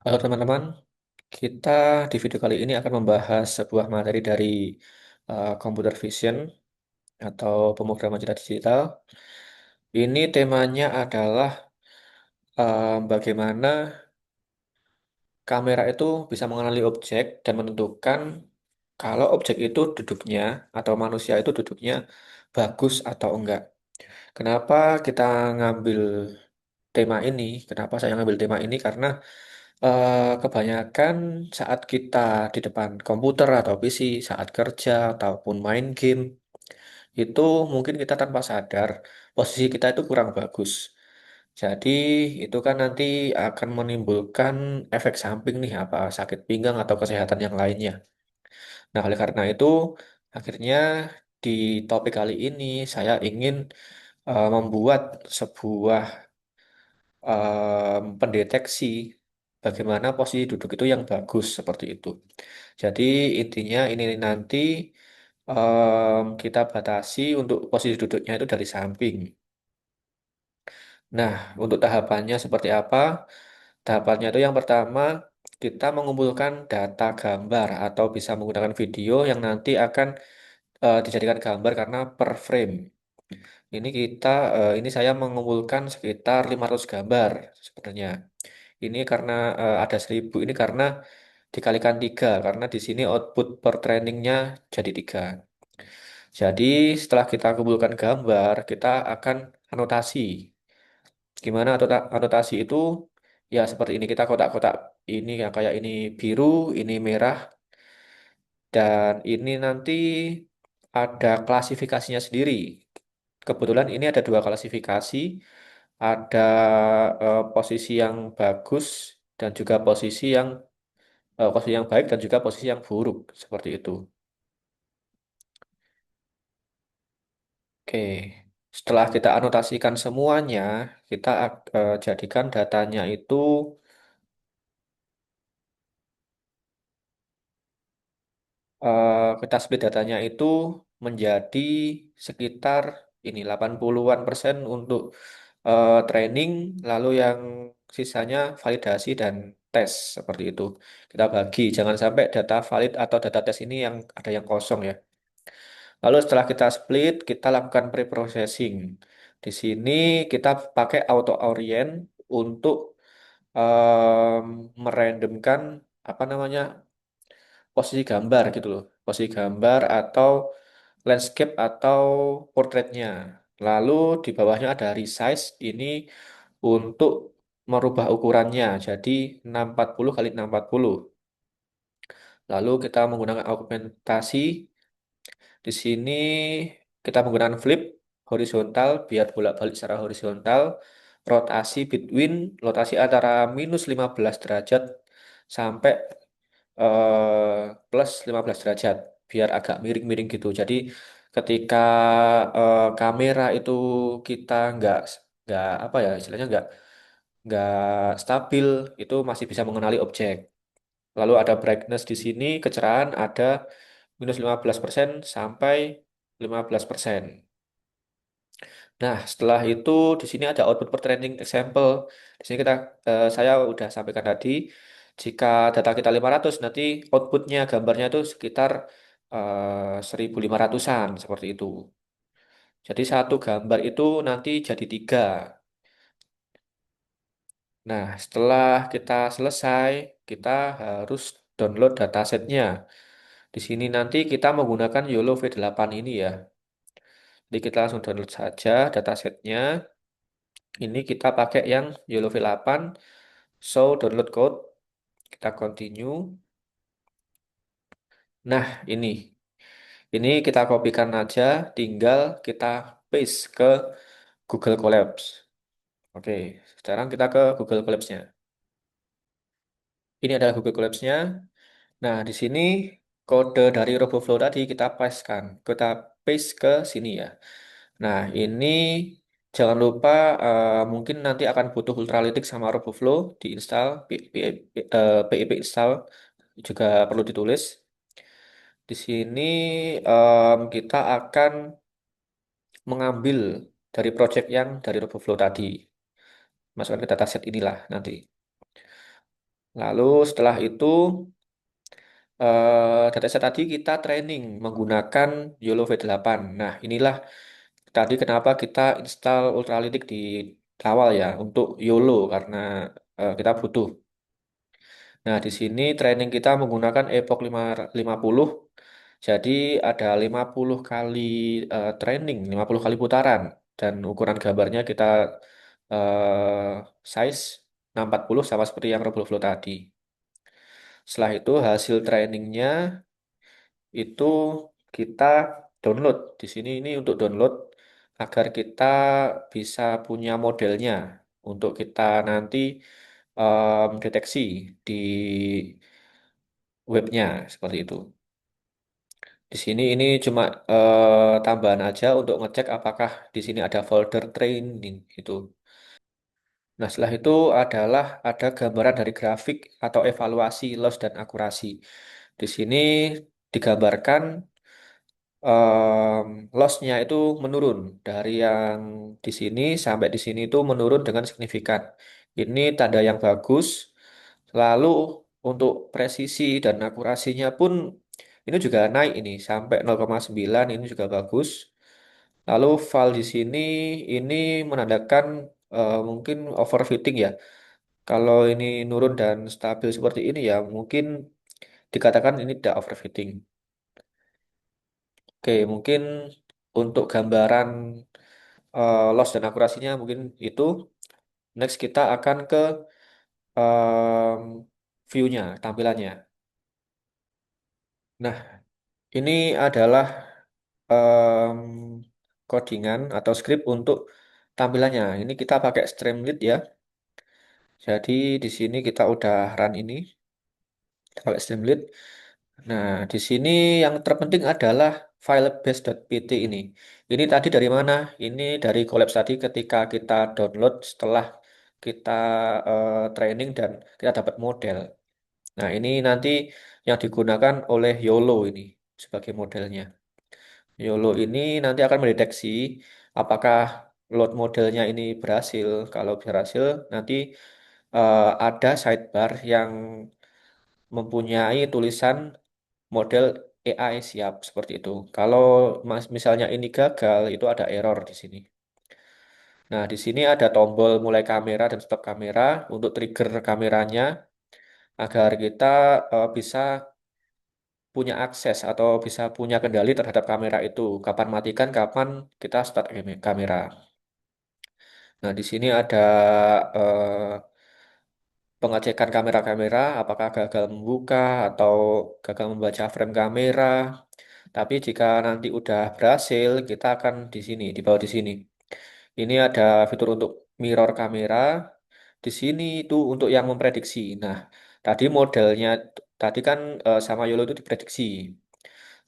Halo teman-teman, kita di video kali ini akan membahas sebuah materi dari computer vision atau pemrograman cerdas digital. Ini temanya adalah bagaimana kamera itu bisa mengenali objek dan menentukan kalau objek itu duduknya atau manusia itu duduknya bagus atau enggak. Kenapa kita ngambil tema ini? Kenapa saya ngambil tema ini? Karena kebanyakan saat kita di depan komputer atau PC, saat kerja ataupun main game, itu mungkin kita tanpa sadar posisi kita itu kurang bagus. Jadi itu kan nanti akan menimbulkan efek samping nih, apa sakit pinggang atau kesehatan yang lainnya. Nah, oleh karena itu, akhirnya di topik kali ini saya ingin membuat sebuah pendeteksi bagaimana posisi duduk itu yang bagus seperti itu. Jadi intinya ini nanti kita batasi untuk posisi duduknya itu dari samping. Nah, untuk tahapannya seperti apa? Tahapannya itu yang pertama kita mengumpulkan data gambar atau bisa menggunakan video yang nanti akan dijadikan gambar karena per frame. Ini saya mengumpulkan sekitar 500 gambar sebenarnya. Ini karena ada 1000 ini karena dikalikan 3 karena di sini output per trainingnya jadi 3. Jadi setelah kita kumpulkan gambar, kita akan anotasi. Gimana anotasi itu? Ya seperti ini kita kotak-kotak ini yang kayak ini biru, ini merah, dan ini nanti ada klasifikasinya sendiri. Kebetulan ini ada dua klasifikasi, ada posisi yang bagus dan juga posisi yang baik dan juga posisi yang buruk seperti itu. Oke, setelah kita anotasikan semuanya, kita jadikan datanya itu kita split datanya itu menjadi sekitar ini 80-an persen untuk training, lalu yang sisanya validasi dan tes seperti itu. Kita bagi, jangan sampai data valid atau data tes ini yang ada yang kosong ya. Lalu setelah kita split, kita lakukan pre-processing. Di sini kita pakai auto orient untuk merandomkan apa namanya posisi gambar gitu loh, posisi gambar atau landscape atau portraitnya. Lalu di bawahnya ada resize ini untuk merubah ukurannya jadi 640 kali 640. Lalu kita menggunakan augmentasi. Di sini kita menggunakan flip horizontal biar bolak-balik secara horizontal. Rotasi antara minus 15 derajat sampai plus 15 derajat biar agak miring-miring gitu. Jadi ketika kamera itu kita nggak apa ya istilahnya nggak stabil itu masih bisa mengenali objek. Lalu ada brightness di sini kecerahan ada minus 15% sampai 15%. Nah, setelah itu di sini ada output per training example. Di sini saya udah sampaikan tadi, jika data kita 500 nanti outputnya gambarnya itu sekitar 1500-an seperti itu. Jadi satu gambar itu nanti jadi 3. Nah, setelah kita selesai, kita harus download datasetnya. Di sini nanti kita menggunakan YOLO V8 ini ya. Jadi kita langsung download saja datasetnya. Ini kita pakai yang YOLO V8, show download code, kita continue. Nah, ini kita kopikan aja, tinggal kita paste ke Google Colabs. Oke, sekarang kita ke Google Colabs-nya. Ini adalah Google Colabs-nya. Nah, di sini kode dari RoboFlow tadi kita paste ke sini ya. Nah, ini jangan lupa mungkin nanti akan butuh Ultralytics sama RoboFlow diinstal, PIP install juga perlu ditulis. Di sini kita akan mengambil dari project yang dari RoboFlow tadi. Masukkan ke dataset inilah nanti. Lalu setelah itu dataset tadi kita training menggunakan YOLO V8. Nah, inilah tadi kenapa kita install Ultralytics di awal ya untuk YOLO karena kita butuh. Nah, di sini training kita menggunakan Epoch 50. Jadi ada 50 kali training, 50 kali putaran dan ukuran gambarnya kita size 640 sama seperti yang Robo Flow tadi. Setelah itu hasil trainingnya itu kita download. Di sini ini untuk download agar kita bisa punya modelnya untuk kita nanti deteksi di webnya seperti itu. Di sini ini cuma tambahan aja untuk ngecek apakah di sini ada folder training itu. Nah, setelah itu adalah ada gambaran dari grafik atau evaluasi loss dan akurasi. Di sini digambarkan loss-nya itu menurun dari yang di sini sampai di sini itu menurun dengan signifikan. Ini tanda yang bagus. Lalu untuk presisi dan akurasinya pun ini juga naik ini sampai 0,9 ini juga bagus. Lalu file di sini ini menandakan mungkin overfitting ya. Kalau ini nurun dan stabil seperti ini ya mungkin dikatakan ini tidak overfitting. Oke, mungkin untuk gambaran loss dan akurasinya mungkin itu. Next kita akan ke em, view-nya, tampilannya. Nah, ini adalah em, codingan atau script untuk tampilannya. Ini kita pakai Streamlit ya. Jadi di sini kita udah run ini, kita pakai Streamlit. Nah, di sini yang terpenting adalah file base.pt ini. Ini tadi dari mana? Ini dari Collabs tadi ketika kita download setelah kita training dan kita dapat model. Nah, ini nanti yang digunakan oleh YOLO ini sebagai modelnya. YOLO ini nanti akan mendeteksi apakah load modelnya ini berhasil. Kalau berhasil, nanti ada sidebar yang mempunyai tulisan model AI siap seperti itu. Kalau misalnya ini gagal, itu ada error di sini. Nah, di sini ada tombol mulai kamera dan stop kamera untuk trigger kameranya agar kita bisa punya akses atau bisa punya kendali terhadap kamera itu. Kapan matikan, kapan kita start kamera. Nah, di sini ada pengecekan kamera-kamera, apakah gagal membuka atau gagal membaca frame kamera. Tapi jika nanti udah berhasil, kita akan di sini, di bawah di sini. Ini ada fitur untuk mirror kamera. Di sini itu untuk yang memprediksi. Nah, tadi modelnya tadi kan sama YOLO itu diprediksi.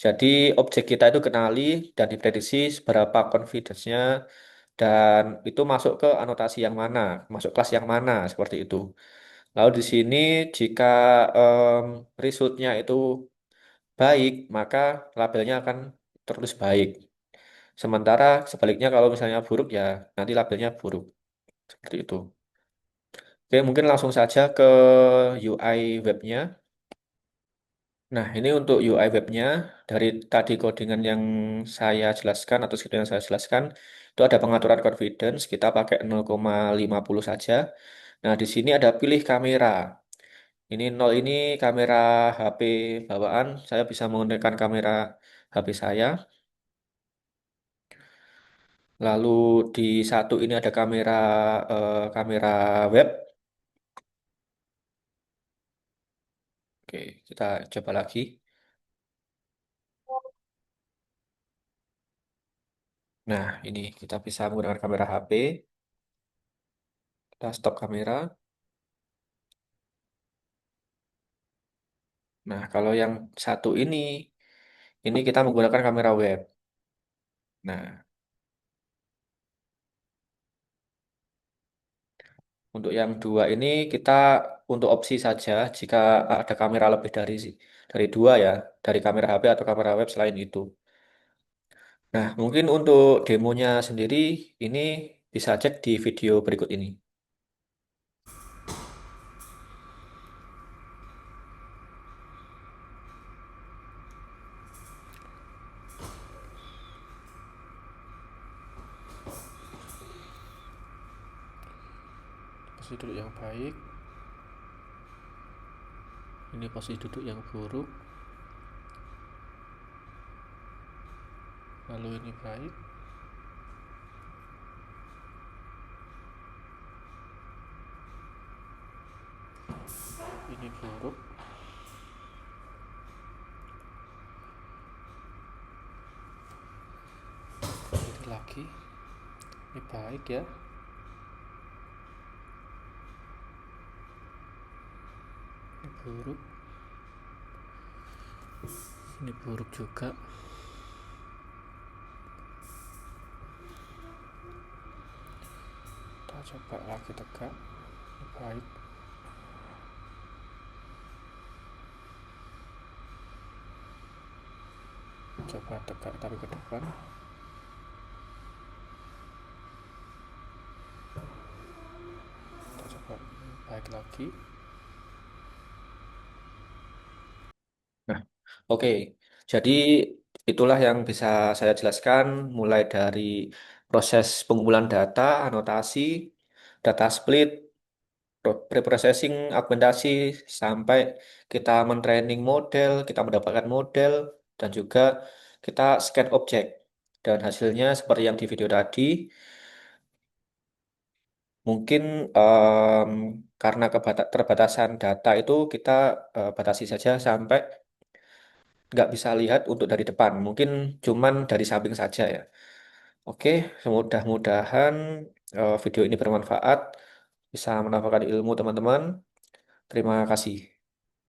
Jadi objek kita itu kenali dan diprediksi seberapa confidence-nya dan itu masuk ke anotasi yang mana, masuk kelas yang mana seperti itu. Lalu di sini jika em, result-nya itu baik, maka labelnya akan tertulis baik. Sementara sebaliknya kalau misalnya buruk ya nanti labelnya buruk seperti itu. Oke, mungkin langsung saja ke UI webnya. Nah, ini untuk UI webnya dari tadi codingan yang saya jelaskan atau script yang saya jelaskan itu ada pengaturan confidence kita pakai 0,50 saja. Nah, di sini ada pilih kamera. Ini 0 ini kamera HP bawaan. Saya bisa menggunakan kamera HP saya. Lalu di satu ini ada kamera web. Oke, kita coba lagi. Nah, ini kita bisa menggunakan kamera HP. Kita stop kamera. Nah, kalau yang satu ini kita menggunakan kamera web. Nah, untuk yang dua ini kita untuk opsi saja jika ada kamera lebih dari dua ya, dari kamera HP atau kamera web selain itu. Nah, mungkin untuk demonya sendiri ini bisa cek di video berikut ini. Posisi duduk yang baik. Ini posisi duduk yang buruk. Lalu ini baik. Ini buruk. Ini lagi. Ini baik ya. Ini buruk. Ini buruk juga. Kita coba lagi tegak. Ini baik. Coba tegak tapi ke depan. Kita coba baik lagi. Nah, oke. Jadi itulah yang bisa saya jelaskan mulai dari proses pengumpulan data, anotasi, data split, preprocessing, augmentasi, sampai kita mentraining model, kita mendapatkan model, dan juga kita scan objek. Dan hasilnya seperti yang di video tadi, mungkin karena keterbatasan data itu kita batasi saja sampai nggak bisa lihat untuk dari depan, mungkin cuman dari samping saja ya. Oke, mudah-mudahan video ini bermanfaat, bisa menambahkan ilmu teman-teman. Terima kasih.